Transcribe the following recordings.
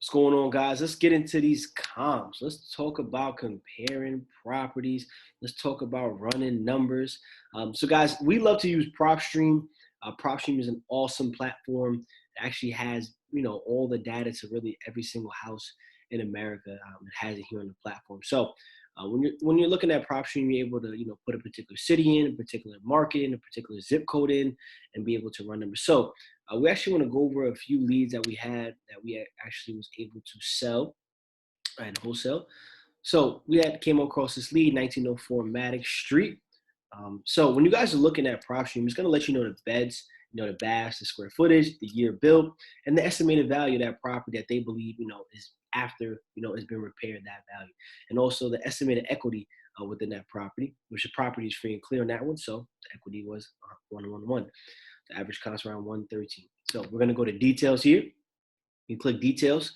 What's going on, guys? Let's get into these comps. Let's talk about comparing properties. Let's talk about running numbers. So, guys, we love to use PropStream. PropStream is an awesome platform. It actually has, all the data to really every single house in America. It has it here on the platform. So, when you're looking at PropStream, you're able to, put a particular city in, a particular market in, a particular zip code in, and be able to run numbers. So, we actually want to go over a few leads that we had that we actually was able to sell and wholesale. So we had came across this lead, 1904 Maddox Street. So when you guys are looking at PropStream, it's going to let you know the beds, the baths, the square footage, the year built, and the estimated value of that property that they believe, is after, it's been repaired, that value. And also the estimated equity within that property, which the property is free and clear on that one. So the equity was 111. The average cost around 113. So we're going to go to details here. You click details.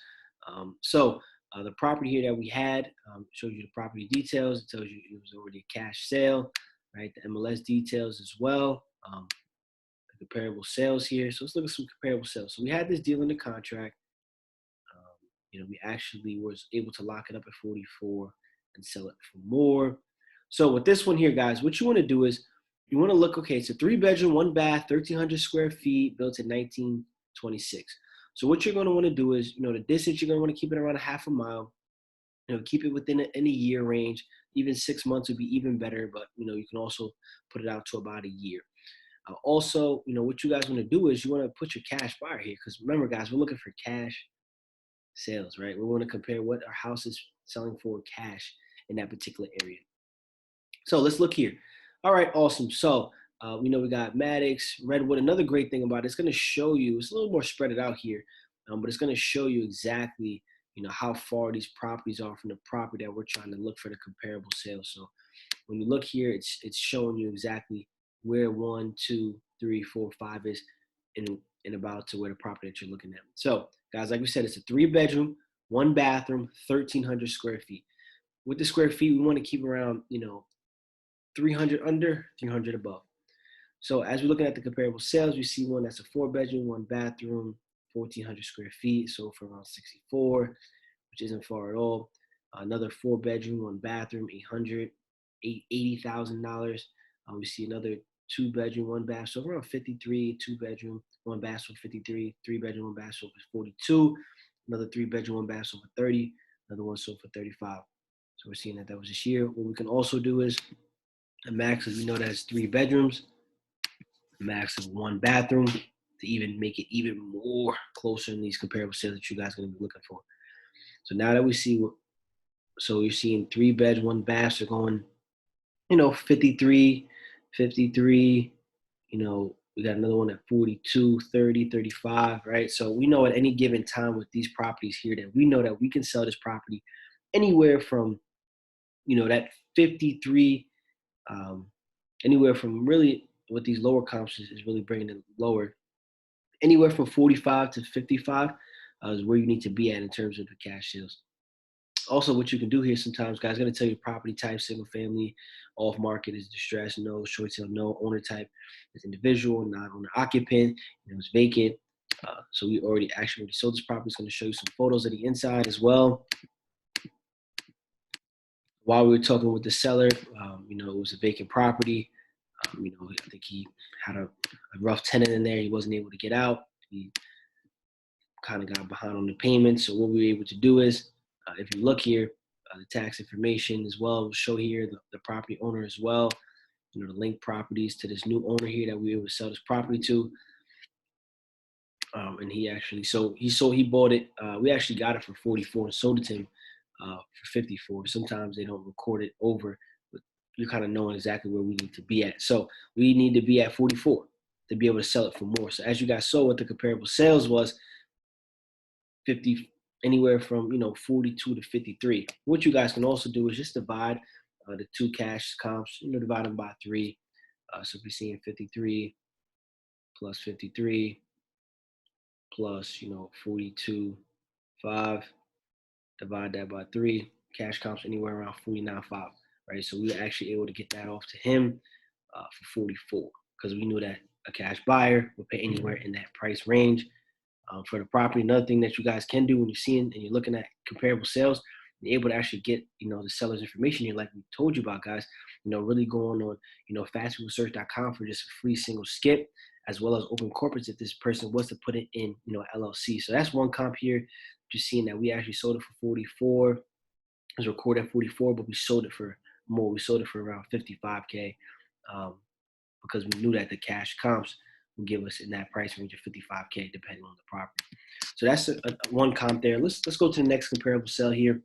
The property here that we had shows you the property details. It tells you it was already a cash sale, right? The MLS details as well. The comparable sales here. So let's look at some comparable sales. So we had this deal in the contract. We actually was able to lock it up at 44 and sell it for more. So with this one here, guys, what you want to do is you want to look, okay, it's a 3-bedroom, 1-bath, 1,300 square feet, built in 1926. So what you're going to want to do is, the distance, you're going to want to keep it around a half a mile, keep it within a year range. Even 6 months would be even better, but, you can also put it out to about a year. Also, what you guys want to do is you want to put your cash buyer here, because remember, guys, we're looking for cash sales, right? We want to compare what our house is selling for cash in that particular area. So let's look here. All right, awesome. So we know we got Maddox, Redwood. Another great thing about it, it's going to show you, it's a little more spread it out here, but it's going to show you exactly, how far these properties are from the property that we're trying to look for the comparable sales. So when you look here, it's showing you exactly where 1, 2, 3, 4, 5 is in about to where the property that you're looking at. So guys, like we said, it's a 3-bedroom, 1-bathroom, 1,300 square feet. With the square feet, we want to keep around, 300 under, 300 above. So as we're looking at the comparable sales, we see one that's a 4-bedroom, 1-bathroom, 1,400 square feet, so for around 64, which isn't far at all. Another 4-bedroom, 1-bathroom, $80,000. We see another 2-bedroom, 1-bath, so around 53, 2-bedroom, 1-bath, so 53, 3-bedroom, 1-bath, so for 42. Another 3-bedroom, 1-bath, so for 30. Another one sold for 35. So we're seeing that was this year. What we can also do is a max, as we know, that's 3 bedrooms, a max of 1 bathroom, to even make it even more closer in these comparable sales that you guys are going to be looking for. So now that we see, so you're seeing 3 beds, 1 bath, so going, 53, 53, we got another one at 42, 30, 35, right? So we know at any given time with these properties here that we know that we can sell this property anywhere from, that 53, anywhere from really with these lower comps is really bringing it lower. Anywhere from 45 to 55 is where you need to be at in terms of the cash sales. Also, what you can do here sometimes, guys, going to tell you property type, single family, off market is distressed, no, short sale, no, owner type is individual, non-owner occupant, it's vacant. So we already sold this property. It's going to show you some photos of the inside as well. While we were talking with the seller, it was a vacant property. I think he had a rough tenant in there. He wasn't able to get out. He kind of got behind on the payments. So what we were able to do is, if you look here, the tax information as well will show here the property owner as well. The link properties to this new owner here that we were able to sell this property to. And he actually, he bought it. We actually got it for 44 and sold it to him for 54. Sometimes they don't record it over, but you're kind of knowing exactly where we need to be at. So we need to be at 44 to be able to sell it for more. So as you guys saw, what the comparable sales was, 50, anywhere from 42 to 53. What you guys can also do is just divide the two cash comps, divide them by 3. So if we're seeing 53 plus 53 plus 42, 5, divide that by 3, cash comps anywhere around 49.5, right? So we were actually able to get that off to him for 44, because we knew that a cash buyer would pay anywhere in that price range. for the property. Another thing that you guys can do when you're seeing and you're looking at comparable sales, you're able to actually get, the seller's information here, like we told you about, guys. Really going on, fastfoodsearch.com for just a free single skip, as well as open corporates if this person was to put it in, LLC. So that's one comp here. Just seeing that we actually sold it for 44. It was recorded at 44, but we sold it for more. We sold it for around 55K. Because we knew that the cash comps would give us in that price range of 55K depending on the property. So that's one comp there. Let's go to the next comparable sale here.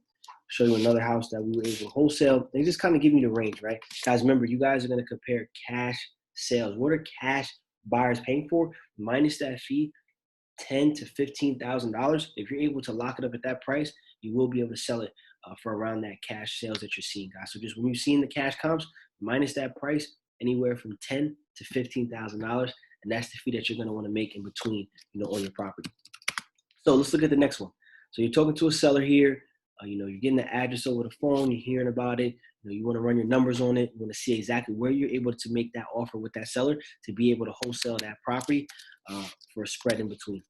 Show you another house that we were able to wholesale. They just kind of give you the range, right? Guys, remember, you guys are going to compare cash sales. What are cash buyers paying for minus that fee? $10,000 to $15,000. If you're able to lock it up at that price, you will be able to sell it for around that cash sales that you're seeing, guys. So just when you're seeing the cash comps minus that price, anywhere from $10,000 to $15,000, and that's the fee that you're going to want to make in between, on your property. So let's look at the next one. So you're talking to a seller here. You're getting the address over the phone. You're hearing about it. You want to run your numbers on it. You want to see exactly where you're able to make that offer with that seller to be able to wholesale that property for a spread in between.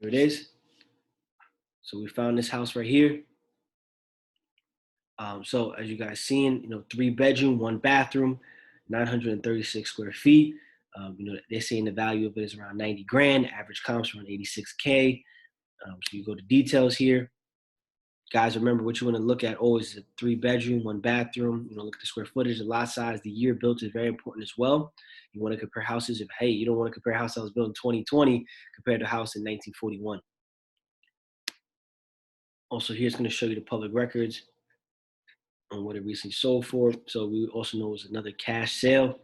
Here it is. So we found this house right here. So as you guys seen, 3-bedroom, 1-bathroom, 936 square feet. They're saying the value of it is around 90 grand. Average comps around 86K. So you go to details here. Guys, remember what you want to look at always is a 3-bedroom, 1-bathroom. Look at the square footage, the lot size, the year built is very important as well. You want to compare houses. If, hey, you don't want to compare a house that was built in 2020 compared to a house in 1941. Also, here's going to show you the public records on what it recently sold for. So we also know it was another cash sale.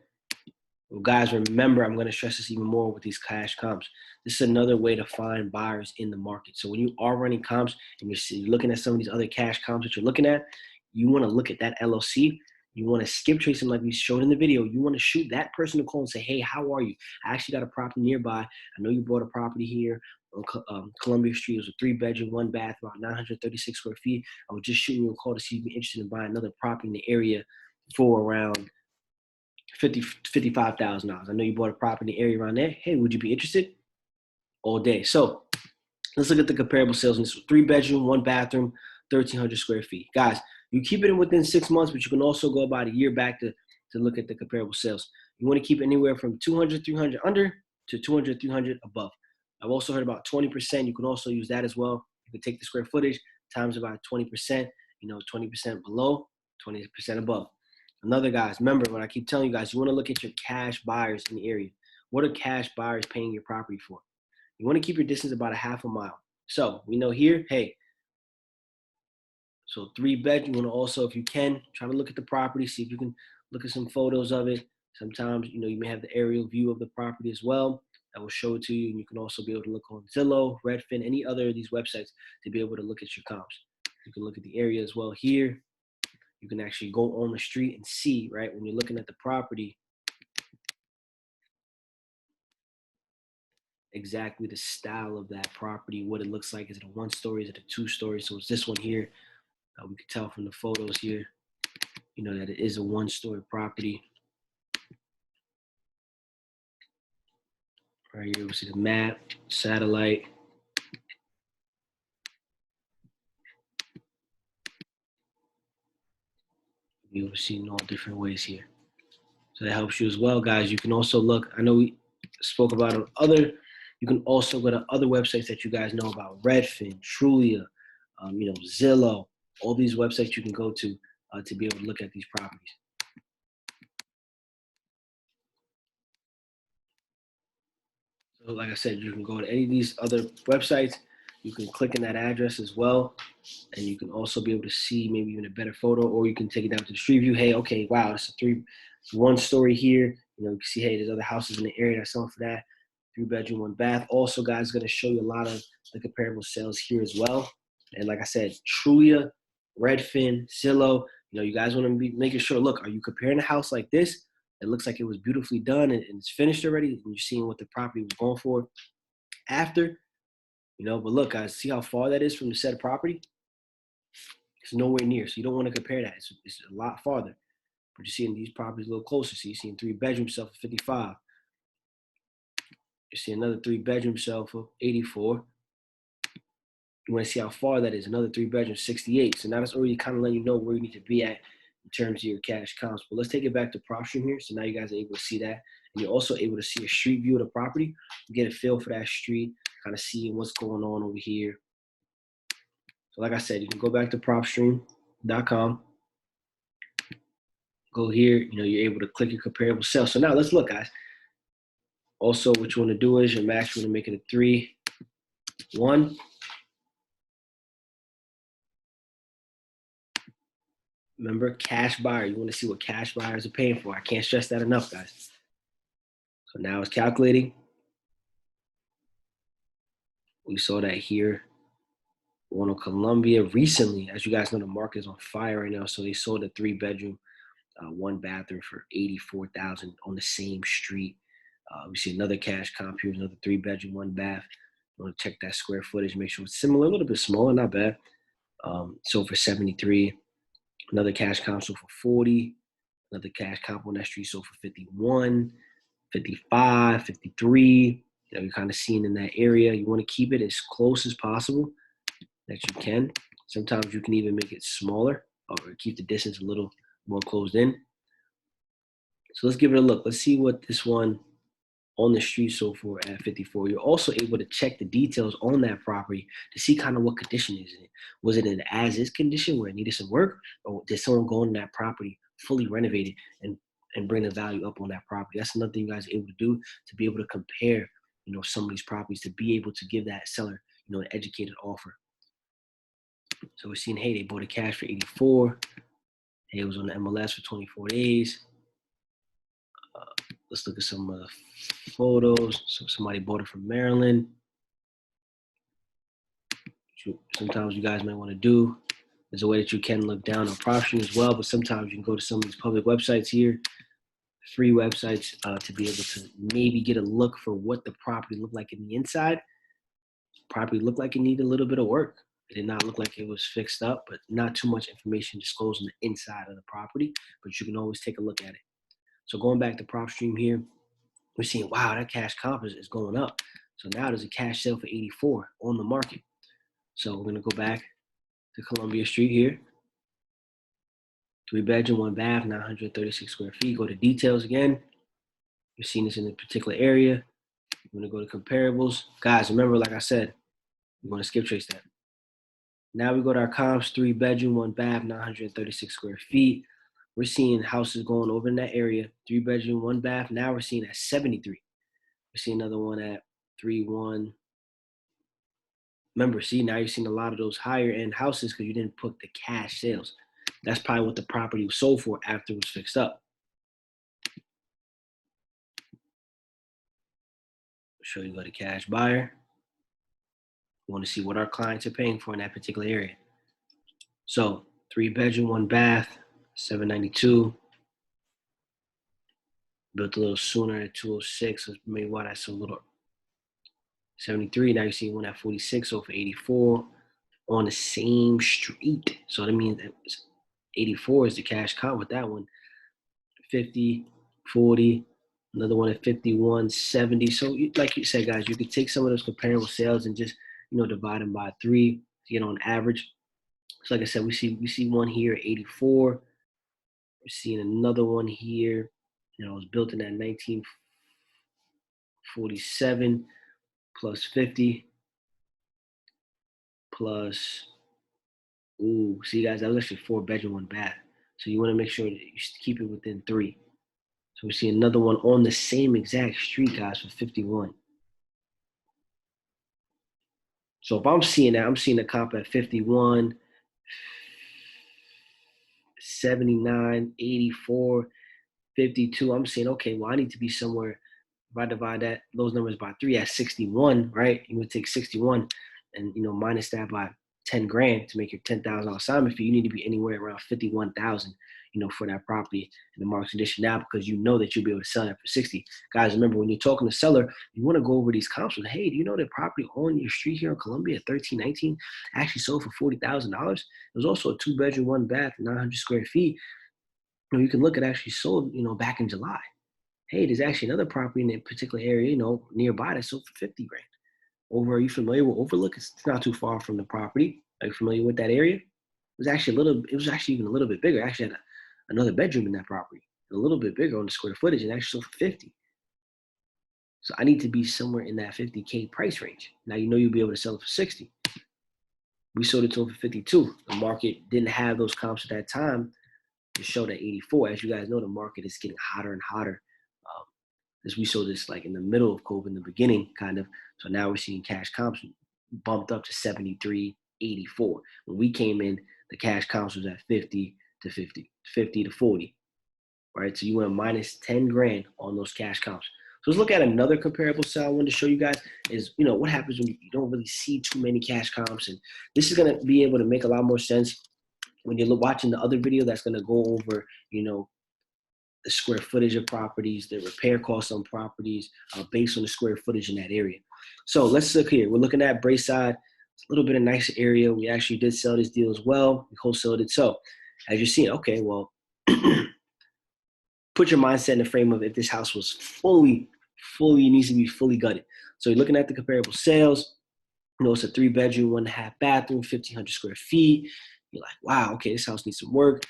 Well, guys, remember, I'm going to stress this even more with these cash comps. This is another way to find buyers in the market. So when you are running comps and you're looking at some of these other cash comps that you're looking at, you want to look at that LLC. You want to skip trace them like we showed in the video. You want to shoot that person a call and say, hey, how are you? I actually got a property nearby. I know you bought a property here on Columbia Street. It was a 3-bedroom, 1-bath, about 936 square feet. I was just shooting you a call to see if you're interested in buying another property in the area for around $55,000. I know you bought a property in the area around there. Hey, would you be interested? All day. So let's look at the comparable sales. This was 3-bedroom, 1-bathroom, 1,300 square feet. Guys, you keep it in within 6 months, but you can also go about a year back to look at the comparable sales. You want to keep it anywhere from 200, 300 under to 200, 300 above. I've also heard about 20%. You can also use that as well. You can take the square footage times about 20%, 20% below, 20% above. Another, guys, remember what I keep telling you guys, you want to look at your cash buyers in the area. What are cash buyers paying your property for? You want to keep your distance about a half a mile. So we know here, hey, so 3-bed, you want to also, if you can, try to look at the property, see if you can look at some photos of it. Sometimes, you may have the aerial view of the property as well. That will show it to you. And you can also be able to look on Zillow, Redfin, any other of these websites to be able to look at your comps. You can look at the area as well here. You can actually go on the street and see, right, when you're looking at the property, exactly the style of that property, what it looks like. Is it a 1-story? Is it a 2-story? So it's this one here. We can tell from the photos here, that it is a 1-story property. Right here, we see the map, satellite. You'll see in all different ways here. So that helps you as well, guys. You can also look, I know we spoke about you can also go to other websites that you guys know about, Redfin, Trulia, Zillow, all these websites you can go to be able to look at these properties. So like I said, you can go to any of these other websites. You can click in that address as well. And you can also be able to see maybe even a better photo, or you can take it down to the street view. Hey, okay, wow, it's a 1-story here. You can see, hey, there's other houses in the area that's selling for that. 3-bedroom, 1-bath. Also, guys, going to show you a lot of the comparable sales here as well. And like I said, Trulia, Redfin, Zillow, you guys want to be making sure, look, are you comparing a house like this? It looks like it was beautifully done and it's finished already, and you're seeing what the property was going for after, but look, guys, see how far that is from the said property? It's nowhere near. So you don't want to compare that. It's a lot farther. But you're seeing these properties a little closer. So you're seeing 3-bedroom sell for 55. You see another 3-bedroom sell for 84. You want to see how far that is. Another 3-bedroom, 68. So now that's already kind of letting you know where you need to be at in terms of your cash comps. But let's take it back to PropStream here. So now you guys are able to see that. And you're also able to see a street view of the property, get a feel for that street, kind of see what's going on over here. So like I said, you can go back to propstream.com. Go here, you're able to click your comparable sales. So now let's look, guys. Also, what you want to do is your max, you want to make it a 3-1. Remember, cash buyer. You want to see what cash buyers are paying for. I can't stress that enough, guys. So now it's calculating. We saw that here. One on Columbia recently. As you guys know, the market is on fire right now. So they sold a 3-bedroom, 1-bathroom for $84,000 on the same street. We see another cash comp here, another 3-bedroom, 1-bath. You want to check that square footage, make sure it's similar, a little bit smaller, not bad. Sold for 73. Another cash comp sold for 40. Another cash comp on that street sold for 51, 55, 53. You're kind of seeing in that area. You want to keep it as close as possible that you can. Sometimes you can even make it smaller or keep the distance a little more closed in. So let's give it a look. Let's see what this one on the street sold for at 54. You're also able to check the details on that property to see kind of what condition is in it. Was it in as-is condition where it needed some work, or did someone go on that property fully renovated and bring the value up on that property? That's another thing you guys are able to do to be able to compare, some of these properties, to be able to give that seller, an educated offer. So we're seeing, hey, they bought a cash for 84. Hey, it was on the MLS for 24 days. Let's look at some of the photos. So somebody bought it from Maryland. Sometimes you guys might want to do. There's a way that you can look down on PropStream as well, but sometimes you can go to some of these public websites here, free websites, to be able to maybe get a look for what the property looked like in the inside. Property looked like it needed a little bit of work. It did not look like it was fixed up, but not too much information disclosed on the inside of the property, but you can always take a look at it. So going back to PropStream here, we're seeing, wow, that cash comp is going up. So now there's a cash sale for 84 on the market. So we're going to go back to Columbia Street here. 3-bedroom, 1-bath, 936 square feet. Go to details again. You're seeing this in a particular area. You're going to go to comparables. Guys, remember, like I said, we're going to skip trace that. Now we go to our comps, 3-bedroom, 1-bath, 936 square feet. We're seeing houses going over in that area. 3-bedroom, 1-bath. Now we're seeing at 73. We see another one at 3-1. Remember, see, now you're seeing a lot of those higher end houses because you didn't put the cash sales. That's probably what the property was sold for after it was fixed up. Show you go to cash buyer. We want to see what our clients are paying for in that particular area. So 3-bedroom, 1-bath, 792. Built a little sooner at 206. So maybe why that's a little 73. Now you see one at 46, so for 84 on the same street. So that means that 84 is the cash comp with that one. 50, 40, another one at 51, 70. So like you said, guys, you could take some of those comparable sales and just, divide them by 3 to get on average. So like I said, we see one here at 84. We're seeing another one here. It was built in that 1947 plus 50 plus, see guys, that was actually 4-bedroom, 1-bath. So you want to make sure that you keep it within 3. So we see another one on the same exact street, guys, for 51. So if I'm seeing that, I'm seeing a comp at 51, 79, 84, 52. I'm saying, okay, well, I need to be somewhere. If I divide those numbers by 3 at 61, right? You would take 61 and, minus that by 10 grand to make your $10,000 assignment fee, you need to be anywhere around 51,000, for that property in the market condition now, because you know that you'll be able to sell it for 60. Guys, remember, when you're talking to seller, you want to go over these comps with, hey, do you know that property on your street here in Columbia at 1319 actually sold for $40,000? It was also a 2-bedroom, 1-bath, 900 square feet. You can look at actually sold, back in July. Hey, there's actually another property in a particular area, nearby that sold for 50 grand. Are you familiar with Overlook? It's not too far from the property. Are you familiar with that area? It was actually even a little bit bigger. It actually had another bedroom in that property, a little bit bigger on the square footage, and actually sold for 50. So I need to be somewhere in that 50K price range. Now you'll be able to sell it for 60. We sold it to them for 52. The market didn't have those comps at that time to show that 84. As you guys know, the market is getting hotter and hotter. As we saw this like in the middle of COVID, in the beginning, kind of. So now we're seeing cash comps bumped up to 73, 84. When we came in, the cash comps was at 50 to 50, 50 to 40. Right? So you went minus 10 grand on those cash comps. So let's look at another comparable sale I wanted to show you guys is, what happens when you don't really see too many cash comps. And this is going to be able to make a lot more sense when you're watching the other video that's going to go over, the square footage of properties, the repair costs on properties based on the square footage in that area. So let's look here. We're looking at Braeside. It's a little bit of a nicer area. We actually did sell this deal as well. We wholesaled it. So as you're seeing, okay, well, put your mindset in the frame of if this house was fully needs to be fully gutted. So you're looking at the comparable sales. It's a 3-bedroom, 1.5 bathroom, 1,500 square feet. You're like, wow, okay, this house needs some work.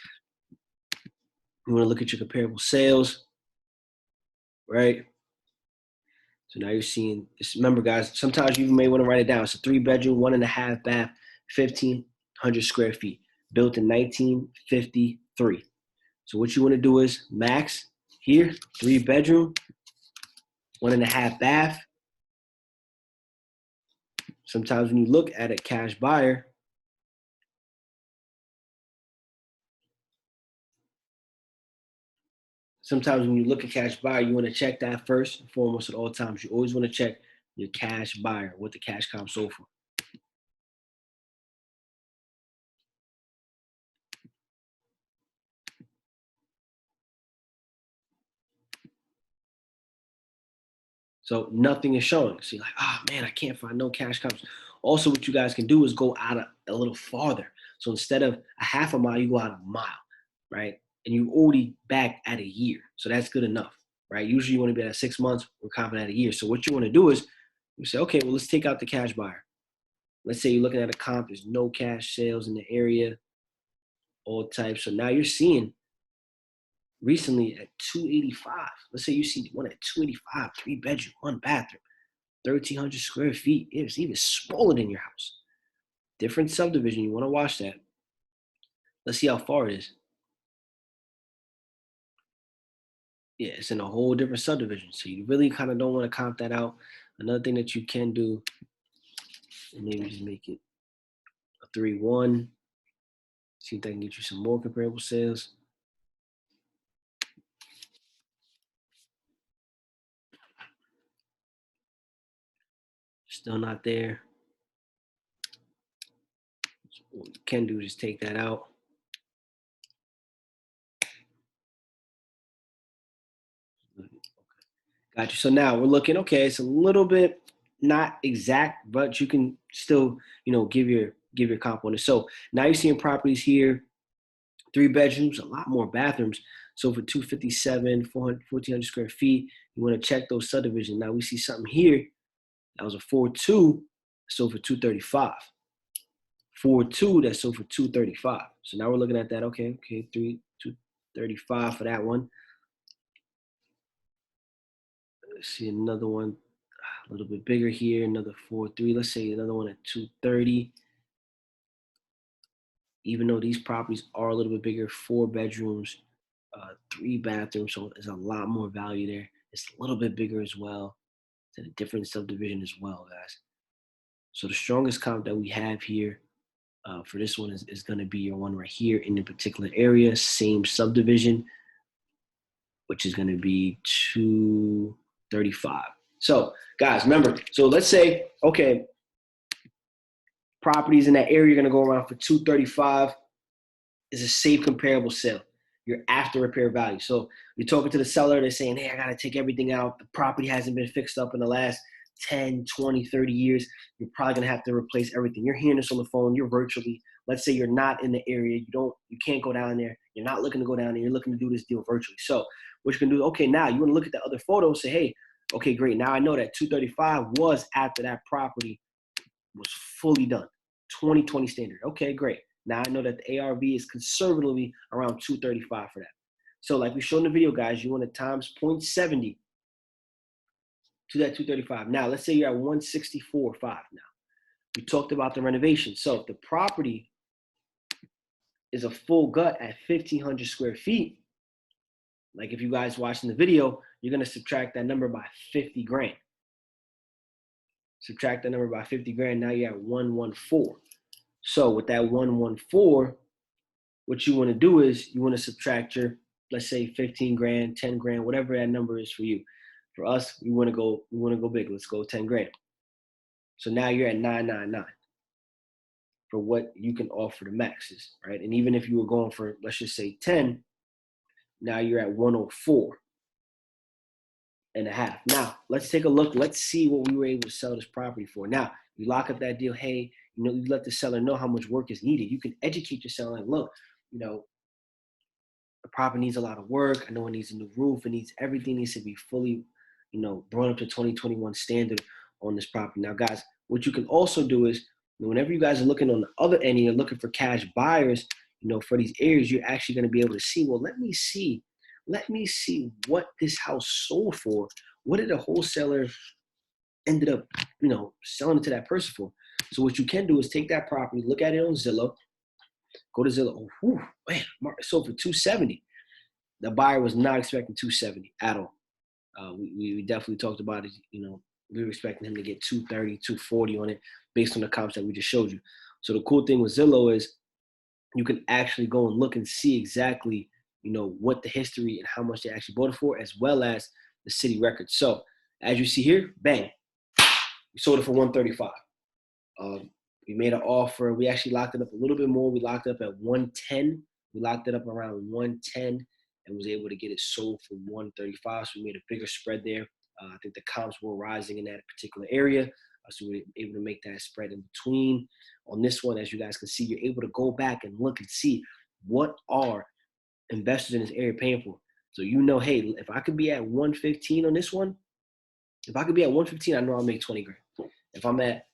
You want to look at your comparable sales, right? So now you're seeing this. Remember, guys, sometimes you may want to write it down. It's a 3-bedroom, 1.5 bath, 1,500 square feet, built in 1953. So what you want to do is max here, 3-bedroom, 1.5 bath. Sometimes when you look at a cash buyer, you want to check that first and foremost at all times. You always want to check your cash buyer, what the cash comp sold for. So nothing is showing. So you're like, oh man, I can't find no cash comps. Also, what you guys can do is go out a little farther. So instead of a half a mile, you go out a mile, right? And you already back at a year. So that's good enough, right? Usually you want to be at 6 months. We're confident at a year. So what you want to do is you say, okay, well, let's take out the cash buyer. Let's say you're looking at a comp. There's no cash sales in the area, all types. So now you're seeing recently at 285. Let's say you see one at 285, 3-bedroom, 1 bathroom, 1,300 square feet. It's even smaller than your house. Different subdivision. You want to watch that. Let's see how far it is. Yeah, it's in a whole different subdivision. So you really kind of don't want to count that out. Another thing that you can do, and maybe just make it a 3-1. See if I can get you some more comparable sales. Still not there. So what you can do is just take that out. Got you. So now we're looking, okay, it's a little bit not exact, but you can still, give your comp on it. So now you're seeing properties here, 3 bedrooms, a lot more bathrooms. So for 257, 400, 1,400 square feet, you want to check those subdivisions. Now we see something here. That was a 4.2, sold for 235. 4.2, that sold for 235. So now we're looking at that. Okay, 235 for that one. Let's see another one, a little bit bigger here. Another 4.3. Let's say another one at 230. Even though these properties are a little bit bigger, 4 bedrooms, 3 bathrooms, so there's a lot more value there. It's a little bit bigger as well. It's in a different subdivision as well, guys. So the strongest comp that we have here for this one is going to be your one right here in the particular area, same subdivision, which is going to be 235. So guys, remember, so let's say, okay, properties in that area are going to go around for 235. Is a safe comparable sale. Your after repair value. So you're talking to the seller, they're saying, hey, I got to take everything out. The property hasn't been fixed up in the last 10, 20, 30 years. You're probably going to have to replace everything. You're hearing this on the phone. You're virtually. Let's say you're not in the area. You can't go down there. You're not looking to go down there. You're looking to do this deal virtually. So what you can do, okay, now you want to look at the other photos, say, hey, okay, great. Now I know that 235 was after that property was fully done. 2020 standard. Okay, great. Now I know that the ARV is conservatively around 235 for that. So like we showed in the video, guys, you want to times 0.70 to that 235. Now let's say you're at 164.5 now. We talked about the renovation. So if the property is a full gut at 1,500 square feet, like if you guys watching the video, you're going to subtract that number by 50 grand. Subtract that number by 50 grand. Now you're at 114. So with that 114, what you want to do is you want to subtract your, let's say 15 grand, 10 grand, whatever that number is for you. For us, we want to go big. Let's go 10 grand. So now you're at 999 for what you can offer the maxes, right? And even if you were going for, let's just say 10, now you're at 104 and a half. Now let's take a look. Let's see what we were able to sell this property for. Now you lock up that deal. Hey, you let the seller know how much work is needed. You can educate your seller and look, the property needs a lot of work. I know it needs a new roof. It needs everything needs to be fully, brought up to 2021 standard on this property. Now, guys, what you can also do is whenever you guys are looking on the other end and you're looking for cash buyers, for these areas, you're actually going to be able to see, well, let me see what this house sold for. What did the wholesaler ended up, selling it to that person for? So what you can do is take that property, look at it on Zillow, go to Zillow. Oh, whew, man, it sold for 270. The buyer was not expecting 270 at all. We definitely talked about it. We were expecting him to get 230, 240 on it based on the comps that we just showed you. So the cool thing with Zillow is you can actually go and look and see exactly, what the history and how much they actually bought it for, as well as the city records. So as you see here, bang, we sold it for 135. We made an offer. We actually locked it up a little bit more. We locked it up at 110. We locked it up around 110 and was able to get it sold for 135. So we made a bigger spread there. I think the comps were rising in that particular area. So we were able to make that spread in between. On this one, as you guys can see, you're able to go back and look and see what are investors in this area paying for. So hey, if I could be at 115 on this one, I know I'll make 20 grand. If I'm at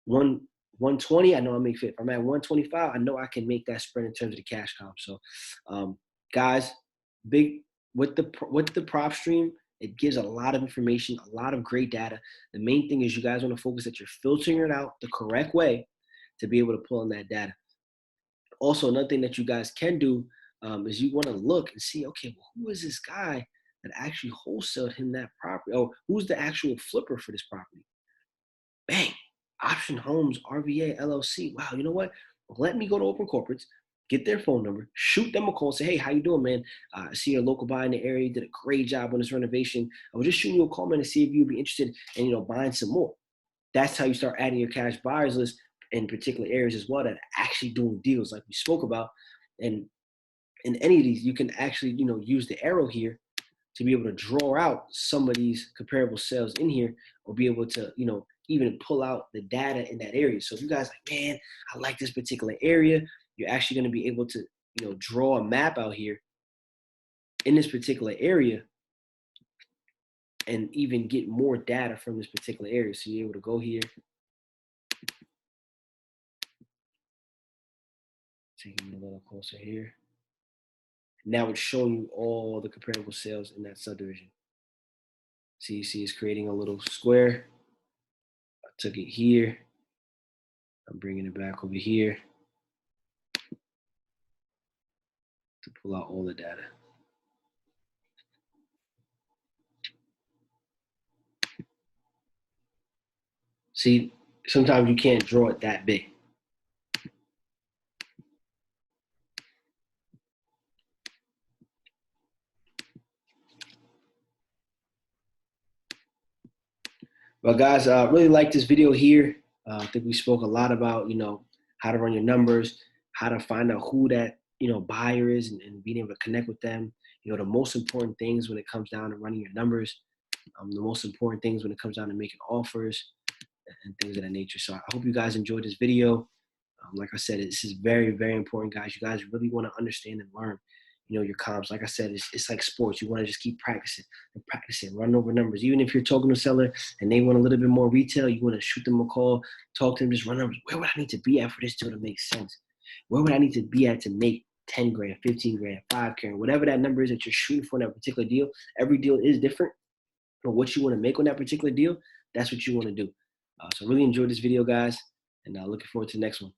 120, I know I'll make 50. If I'm at 125, I know I can make that spread in terms of the cash comp. So, guys, big with the prop stream, it gives a lot of information, a lot of great data. The main thing is you guys want to focus that you're filtering it out the correct way to be able to pull in that data. Also, another thing that you guys can do is you want to look and see, okay, well, who is this guy that actually wholesaled him that property? Or who's the actual flipper for this property? Bang, Option Homes, RVA, LLC. Wow, you know what? Let me go to Open Corporates, get their phone number, shoot them a call, say, hey, how you doing, man? I see your local buyer in the area, did a great job on this renovation. I was just shooting you a call, man, to see if you'd be interested in, buying some more. That's how you start adding your cash buyers list in particular areas as well that are actually doing deals like we spoke about. And in any of these, you can actually, use the arrow here to be able to draw out some of these comparable sales in here, or be able to, even pull out the data in that area. So if you guys like, man, I like this particular area, you're actually going to be able to, draw a map out here in this particular area and even get more data from this particular area. So you're able to go here, taking it a little closer here. Now it's showing you all the comparable sales in that subdivision. So you see it's creating a little square. I took it here. I'm bringing it back over here to pull out all the data. See, sometimes you can't draw it that big. Well, guys, I really like this video here. I think we spoke a lot about, how to run your numbers, how to find out who that, buyer is, and being able to connect with them. The most important things when it comes down to running your numbers, the most important things when it comes down to making offers and things of that nature. So I hope you guys enjoyed this video. Like I said, this is very, very important, guys. You guys really want to understand and learn, your comps. Like I said, it's like sports. You want to just keep practicing and practicing, running over numbers. Even if you're talking to a seller and they want a little bit more retail, you want to shoot them a call, talk to them, just run numbers. Where would I need to be at for this deal to make sense? Where would I need to be at to make 10 grand, 15 grand, 5 grand, whatever that number is that you're shooting for in that particular deal? Every deal is different, but what you want to make on that particular deal, that's what you want to do. So really enjoyed this video, guys, and looking forward to the next one.